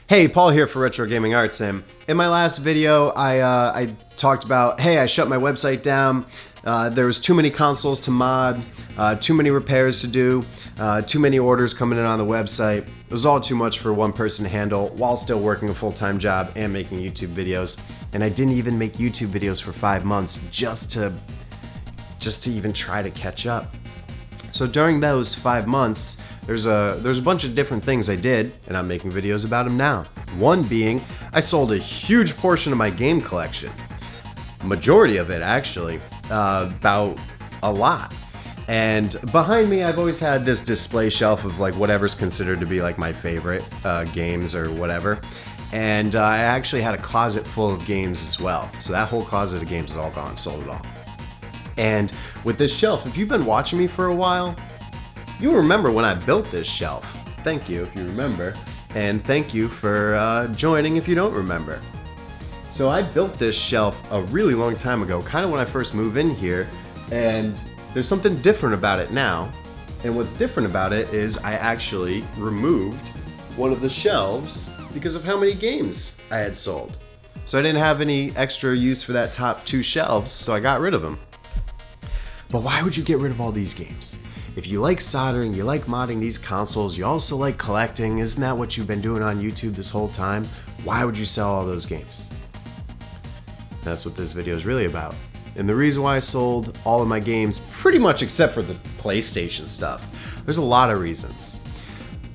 Hey, Paul here for Retro Gaming Arts, and in my last video, I talked about, hey, I shut my website down, there was too many consoles to mod, too many repairs to do, too many orders coming in on the website. It was all too much for one person to handle while still working a full-time job and making YouTube videos, and I didn't even make YouTube videos for 5 months just to even try to catch up. So during those 5 months, there's a bunch of different things I did, and I'm making videos about them now. One being, I sold a huge portion of my game collection. Majority of it, actually. About a lot. And behind me, I've always had this display shelf of like whatever's considered to be like my favorite games or whatever. And I actually had a closet full of games as well. So that whole closet of games is all gone, sold it all. And with this shelf, if you've been watching me for a while, you'll remember when I built this shelf. Thank you if you remember, and thank you for joining if you don't remember. So I built this shelf a really long time ago, kind of when I first moved in here, and there's something different about it now. And what's different about it is I actually removed one of the shelves because of how many games I had sold. So I didn't have any extra use for that top 2 shelves, so I got rid of them. But why would you get rid of all these games? If you like soldering, you like modding these consoles, you also like collecting, isn't that what you've been doing on YouTube this whole time? Why would you sell all those games? That's what this video is really about. And the reason why I sold all of my games, pretty much except for the PlayStation stuff, there's a lot of reasons.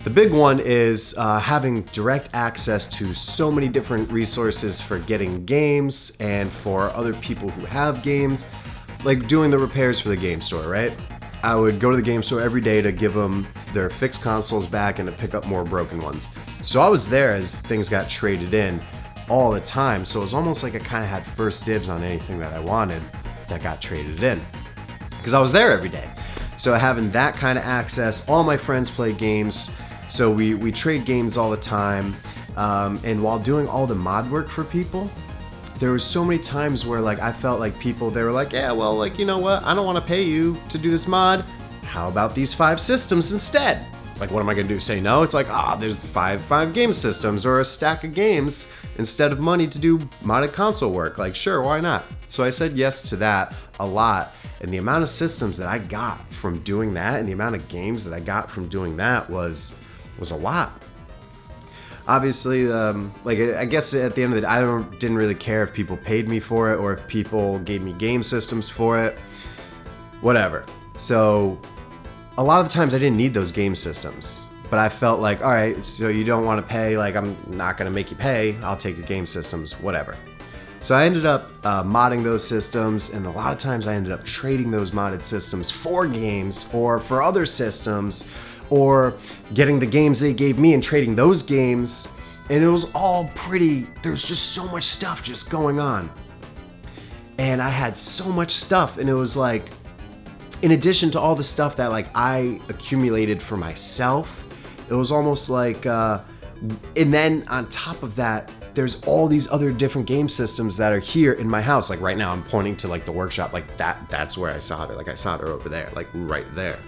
The big one is having direct access to so many different resources for getting games and for other people who have games, like doing the repairs for the game store, right? I would go to the game store every day to give them their fixed consoles back and to pick up more broken ones. So I was there as things got traded in all the time, so it was almost like I kind of had first dibs on anything that I wanted that got traded in, because I was there every day. So having that kind of access, all my friends play games, so we trade games all the time, and while doing all the mod work for people, there was so many times where like I felt like people, they were like, yeah, well, like, you know what, I don't want to pay you to do this mod. How about these 5 systems instead? Like, what am I gonna do, say no? It's like, there's five game systems or a stack of games instead of money to do modded console work. Like, sure, why not? So I said yes to that a lot, and the amount of systems that I got from doing that and the amount of games that I got from doing that was a lot. Obviously, like, I guess at the end of the day, I didn't really care if people paid me for it or if people gave me game systems for it, whatever. So a lot of the times I didn't need those game systems, but I felt like, all right, so you don't want to pay, like, I'm not going to make you pay, I'll take your game systems, whatever. So I ended up modding those systems, and a lot of times I ended up trading those modded systems for games or for other systems, or getting the games they gave me and trading those games, and it was all pretty, there's just so much stuff just going on. And I had so much stuff, and it was like, in addition to all the stuff that like I accumulated for myself, it was almost like, and then on top of that, there's all these other different game systems that are here in my house. Like right now I'm pointing to like the workshop, like that's where I solder, like I solder over there, like right there.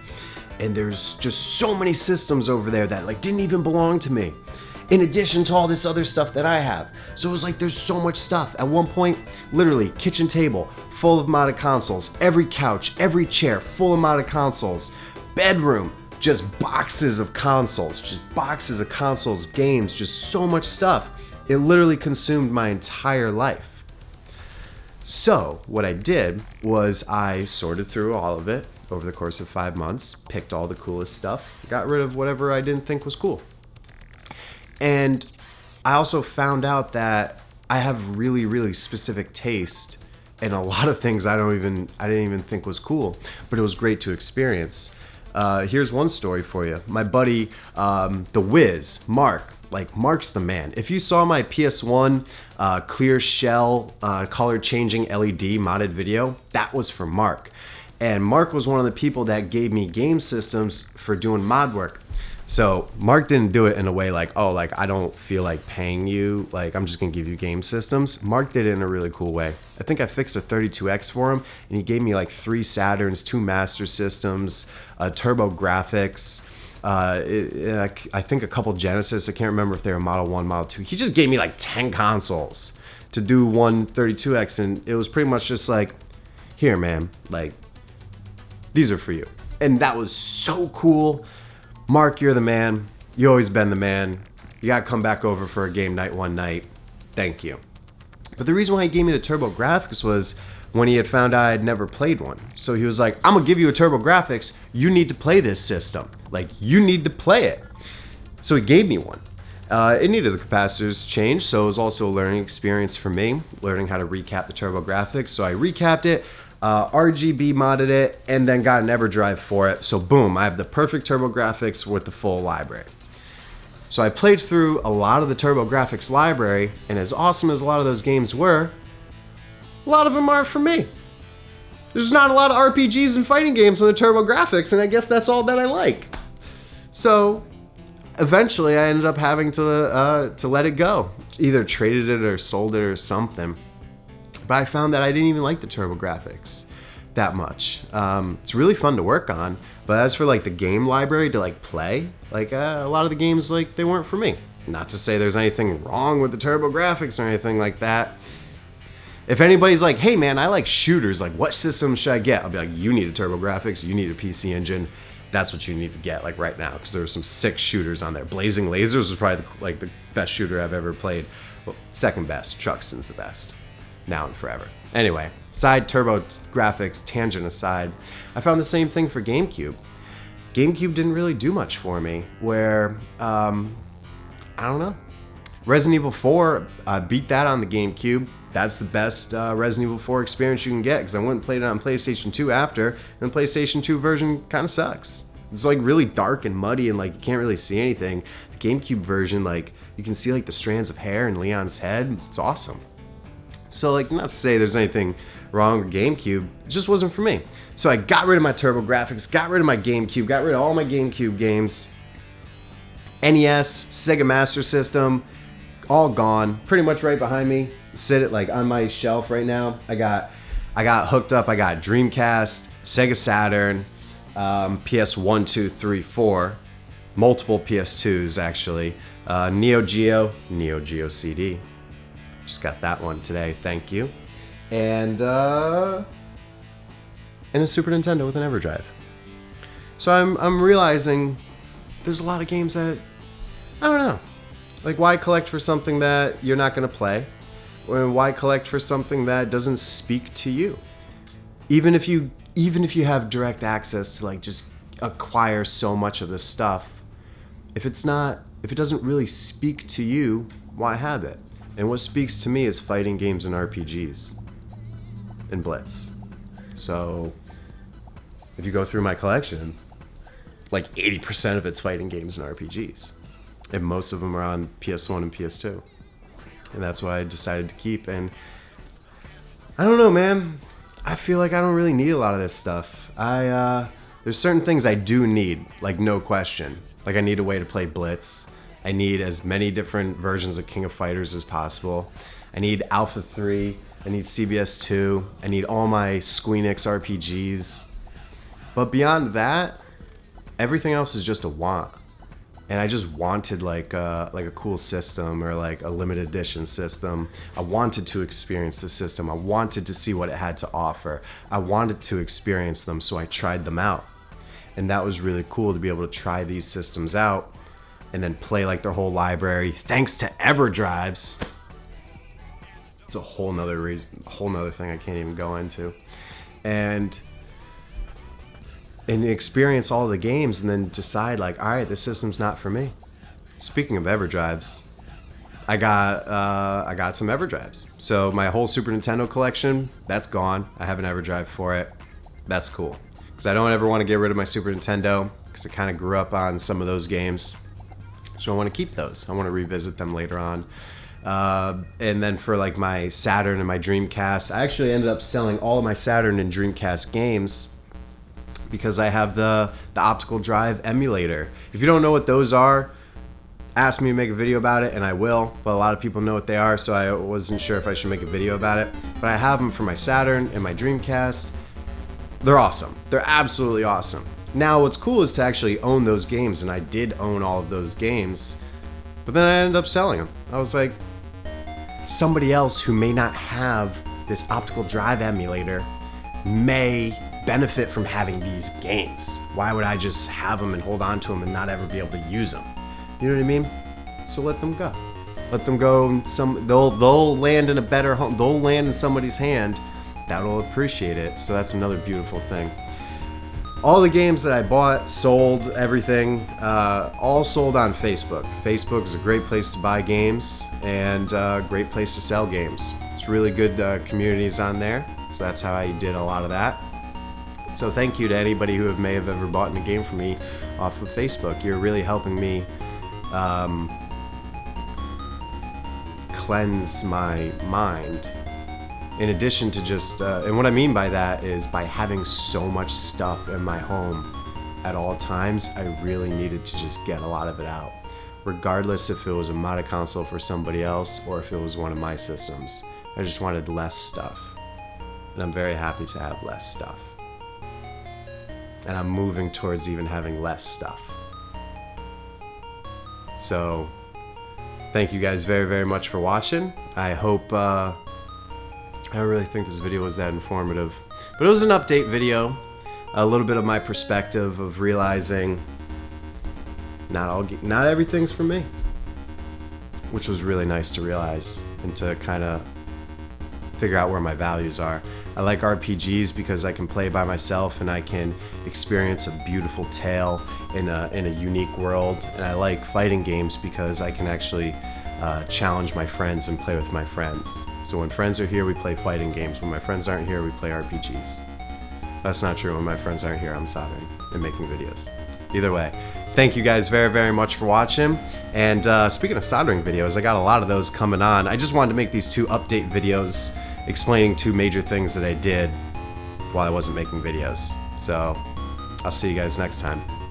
And there's just so many systems over there that like didn't even belong to me, in addition to all this other stuff that I have. So it was like there's so much stuff. At one point, literally kitchen table full of modded consoles, every couch, every chair full of modded consoles, bedroom, just boxes of consoles, games, just so much stuff. It literally consumed my entire life. So what I did was I sorted through all of it over the course of 5 months, picked all the coolest stuff, got rid of whatever I didn't think was cool. And I also found out that I have really, really specific taste in a lot of things I didn't even think was cool, but it was great to experience. Here's one story for you. My buddy, the Wiz, Mark, like Mark's the man. If you saw my PS1 clear shell color changing LED modded video, that was from Mark. And Mark was one of the people that gave me game systems for doing mod work. So Mark didn't do it in a way like, oh, like I don't feel like paying you, like I'm just gonna give you game systems. Mark did it in a really cool way. I think I fixed a 32X for him, and he gave me like 3 Saturns, 2 Master Systems, Turbo Graphics, I think a couple Genesis. I can't remember if they were Model 1, Model 2. He just gave me like 10 consoles to do one 32X, and it was pretty much just like, here, man, like, these are for you. And that was so cool. Mark, you're the man. You always been the man. You gotta come back over for a game night one night. Thank you. But the reason why he gave me the TurboGrafx was when he had found out I had never played one. So he was like, I'm gonna give you a TurboGrafx. You need to play this system. Like, you need to play it. So he gave me one. It needed the capacitors changed, so it was also a learning experience for me, learning how to recap the TurboGrafx. So I recapped it, RGB modded it, and then got an EverDrive for it. So boom, I have the perfect TurboGrafx with the full library. So I played through a lot of the TurboGrafx library, and as awesome as a lot of those games were, a lot of them aren't for me. There's not a lot of RPGs and fighting games on the TurboGrafx, and I guess that's all that I like. So eventually I ended up having to let it go. Either traded it or sold it or something. But I found that I didn't even like the TurboGrafx that much. It's really fun to work on, but as for like the game library to like play, like a lot of the games, like, they weren't for me. Not to say there's anything wrong with the TurboGrafx or anything like that. If anybody's like, hey man, I like shooters, like what system should I get? I'll be like, you need a TurboGrafx, you need a PC Engine. That's what you need to get like right now, because there were some sick shooters on there. Blazing Lasers was probably the best shooter I've ever played. Well, second best, Truxton's the best. Now and forever. Anyway, side TurboGrafx tangent aside, I found the same thing for GameCube. GameCube didn't really do much for me, where, I don't know. Resident Evil 4, I beat that on the GameCube. That's the best Resident Evil 4 experience you can get, because I went and played it on PlayStation 2 after, and the PlayStation 2 version kind of sucks. It's like really dark and muddy, and like you can't really see anything. The GameCube version, like you can see like the strands of hair in Leon's head. It's awesome. So like, not to say there's anything wrong with GameCube, it just wasn't for me. So I got rid of my TurboGrafx, got rid of my GameCube, got rid of all my GameCube games. NES, Sega Master System, all gone. Pretty much right behind me. Sit it like on my shelf right now. I got hooked up. I got Dreamcast, Sega Saturn, PS1, 2, 3, 4, multiple PS2s actually. Neo Geo CD. Just got that one today. Thank you. And a Super Nintendo with an EverDrive. So I'm realizing there's a lot of games that I don't know. Like, why collect for something that you're not going to play? Or why collect for something that doesn't speak to you? Even if you have direct access to like just acquire so much of this stuff, if it doesn't really speak to you, why have it? And what speaks to me is fighting games and RPGs and Blitz. So if you go through my collection, like 80% of it's fighting games and RPGs. And most of them are on PS1 and PS2. And that's why I decided to keep. And I don't know, man. I feel like I don't really need a lot of this stuff. There's certain things I do need, like no question. Like I need a way to play Blitz. I need as many different versions of King of Fighters as possible. I need Alpha 3. I need CBS 2. I need all my Squeenix RPGs. But beyond that, everything else is just a want. And I just wanted like a cool system or like a limited edition system. I wanted to experience the system. I wanted to see what it had to offer. I wanted to experience them, so I tried them out. And that was really cool to be able to try these systems out and then play like their whole library thanks to EverDrives. It's a whole nother thing I can't even go into. And experience all the games and then decide like, all right, this system's not for me. Speaking of EverDrives, I got some EverDrives. So my whole Super Nintendo collection, that's gone. I have an EverDrive for it. That's cool. Because I don't ever want to get rid of my Super Nintendo, because I kind of grew up on some of those games. So I want to keep those. I want to revisit them later on. And then for like my Saturn and my Dreamcast, I actually ended up selling all of my Saturn and Dreamcast games because I have the optical drive emulator. If you don't know what those are, ask me to make a video about it and I will, but a lot of people know what they are, so I wasn't sure if I should make a video about it. But I have them for my Saturn and my Dreamcast. They're awesome. They're absolutely awesome. Now what's cool is to actually own those games, and I did own all of those games, but then I ended up selling them. I was like, somebody else who may not have this optical drive emulator may benefit from having these games. Why would I just have them and hold on to them and not ever be able to use them? You know what I mean? So let them go. Let them go. They'll land in a better home. They'll land in somebody's hand that'll appreciate it. So that's another beautiful thing. All the games that I bought, sold, everything, all sold on Facebook. Facebook is a great place to buy games and a great place to sell games. It's really good communities on there, so that's how I did a lot of that. So thank you to anybody who may have ever bought a game from me off of Facebook. You're really helping me cleanse my mind. In addition to just, and what I mean by that is by having so much stuff in my home at all times, I really needed to just get a lot of it out. Regardless if it was a modded console for somebody else or if it was one of my systems. I just wanted less stuff. And I'm very happy to have less stuff. And I'm moving towards even having less stuff. So, thank you guys very, very much for watching. I hope, I don't really think this video was that informative, but it was an update video, a little bit of my perspective of realizing not everything's for me, which was really nice to realize and to kind of figure out where my values are. I like RPGs because I can play by myself and I can experience a beautiful tale in a unique world, and I like fighting games because I can actually challenge my friends and play with my friends. So when friends are here, we play fighting games. When my friends aren't here, we play RPGs. That's not true. When my friends aren't here, I'm soldering and making videos. Either way, thank you guys very, very much for watching. And speaking of soldering videos, I got a lot of those coming on. I just wanted to make these 2 update videos explaining 2 major things that I did while I wasn't making videos. So I'll see you guys next time.